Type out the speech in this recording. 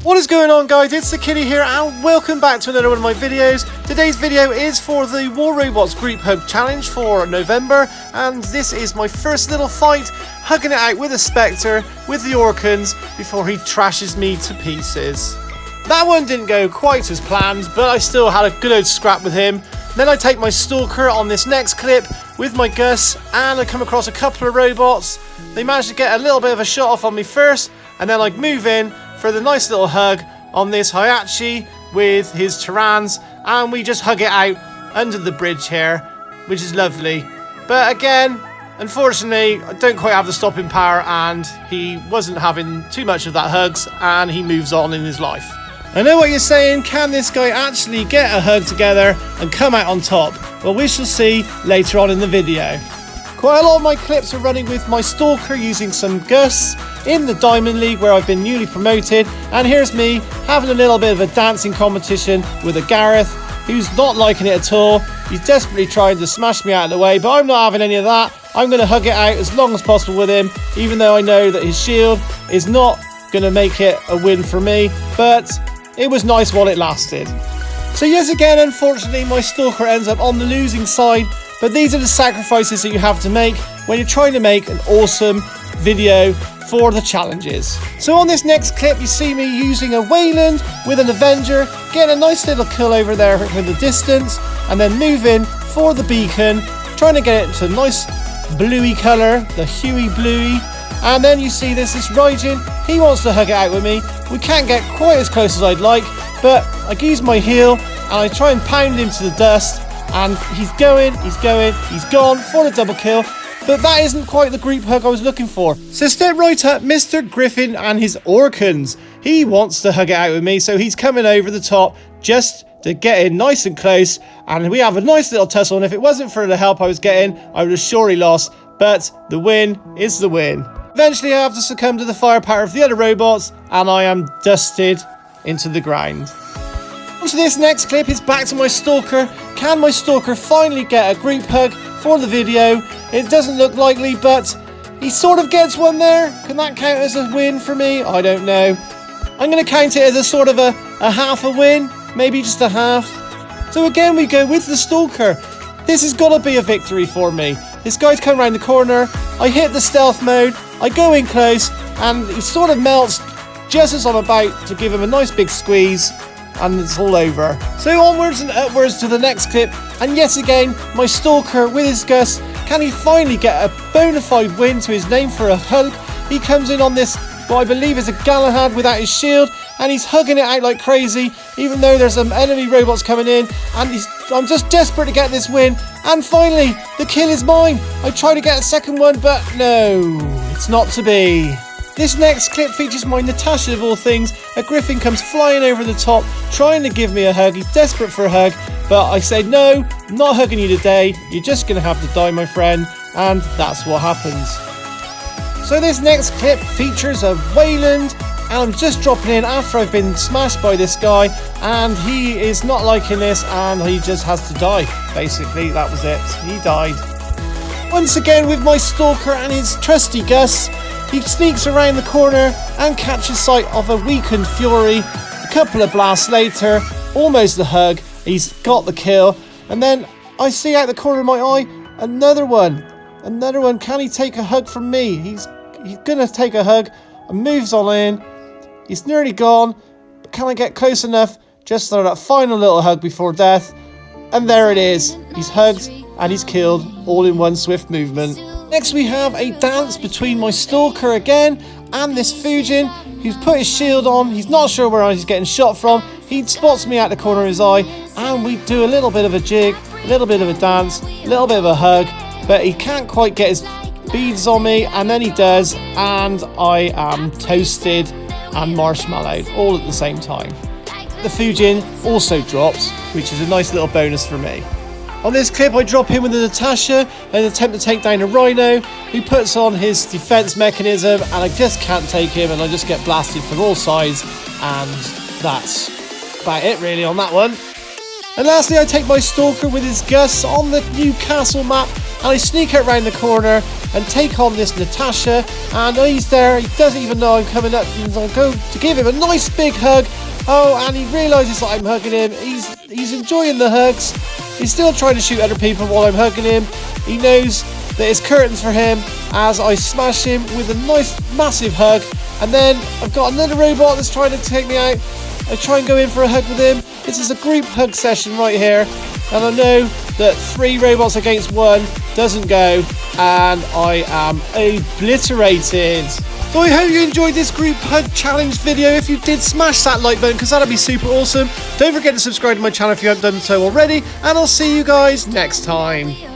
What is going on, guys? It's the Kiddie here and welcome back to another one of my videos. Today's video is for the Robots Group Hug Challenge for November, and this is my first little fight, hugging it out with a Spectre with the Orkans before he trashes me to pieces. That one didn't go quite as planned, but I still had a good old scrap with him. Then I take my Stalker on this next clip with my Gus, and I come across a couple of robots. They managed to get a little bit of a shot off on me first, and then I move in for the nice little hug on this Hayachi with his Tyrans, and we just hug it out under the bridge here, which is lovely. But again, unfortunately, I don't quite have the stopping power, and he wasn't having too much of that hugs, and he moves on in his life. I know what you're saying, can this guy actually get a hug together and come out on top? Well, we shall see later on in the video. Quite a lot of my clips are running with my Stalker using some Gus in the Diamond League where I've been newly promoted, and here's me having a little bit of a dancing competition with a Gareth who's not liking it at all. He's desperately trying to smash me out of the way, but I'm not having any of that. I'm going to hug it out as long as possible with him, even though I know that his shield is not going to make it a win for me, but it was nice while it lasted. So yes, again, unfortunately, my Stalker ends up on the losing side, but these are the sacrifices that you have to make when you're trying to make an awesome video for the challenges. So on this next clip, you see me using a Weyland with an Avenger, getting a nice little kill over there with the distance, and then moving for the beacon, trying to get it to a nice bluey colour, the huey bluey. And then you see this Raijin, he wants to hug it out with me. We can't get quite as close as I'd like, but I use my heel and I try and pound him to the dust, and he's gone for the double kill. But that isn't quite the group hug I was looking for. So step right up, Mr. Griffin and his Orkans. He wants to hug it out with me, so he's coming over the top just to get in nice and close. And we have a nice little tussle, and if it wasn't for the help I was getting, I would have surely lost. But the win is the win. Eventually I have to succumb to the firepower of the other robots, and I am dusted into the ground. So this next clip is back to my Stalker. Can my Stalker finally get a group hug for the video? It doesn't look likely, but he sort of gets one there. Can that count as a win for me? I don't know. I'm going to count it as a sort of a half a win, maybe just a half. So again, we go with the Stalker. This has got to be a victory for me. This guy's come around the corner. I hit the stealth mode. I go in close, and he sort of melts just as I'm about to give him a nice big squeeze, and it's all over. So onwards and upwards to the next clip, and yet again, my Stalker with his Gus, can he finally get a bona fide win to his name for a hug? He comes in on this, what I believe is a Galahad without his shield, and he's hugging it out like crazy, even though there's some enemy robots coming in, and I'm just desperate to get this win, and finally, the kill is mine. I try to get a second one, but no, it's not to be. This next clip features my Natasha of all things. A Griffin comes flying over the top, trying to give me a hug. He's desperate for a hug, but I say, no, I'm not hugging you today. You're just going to have to die, my friend. And that's what happens. So this next clip features a Weyland, and I'm just dropping in after I've been smashed by this guy, and he is not liking this, and he just has to die. Basically, that was it. He died. Once again with my Stalker and his trusty Gus, he sneaks around the corner and catches sight of a weakened Fury. A couple of blasts later, almost the hug, he's got the kill, and then I see out the corner of my eye another one. Can he take a hug from me? He's gonna take a hug and moves on in. He's nearly gone, but can I get close enough just for that final little hug before death? And there it is. He's hugged and he's killed all in one swift movement. Next we have a dance between my Stalker again and this Fujin, who's put his shield on. He's not sure where he's getting shot from. He spots me out the corner of his eye, and we do a little bit of a jig, a little bit of a dance, a little bit of a hug, but he can't quite get his beads on me, and then he does, and I am toasted and marshmallowed all at the same time. The Fujin also drops, which is a nice little bonus for me. On this clip, I drop in with the Natasha and attempt to take down a Rhino, who puts on his defense mechanism, and I just can't take him, and I just get blasted from all sides, and that's about it really on that one. And lastly, I take my Stalker with his Gus on the new castle map, and I sneak out round the corner and take on this Natasha, and he's there, he doesn't even know I'm coming up, and I go to give him a nice big hug. Oh, and he realises that I'm hugging him. He's enjoying the hugs. He's still trying to shoot other people while I'm hugging him. He knows that it's curtains for him as I smash him with a nice massive hug. And then I've got another robot that's trying to take me out. I try and go in for a hug with him. This is a group hug session right here, and I know that 3 robots against 1 doesn't go, and I am obliterated. So I hope you enjoyed this group hug challenge video. If you did, smash that like button because that'd be super awesome. Don't forget to subscribe to my channel if you haven't done so already, and I'll see you guys next time.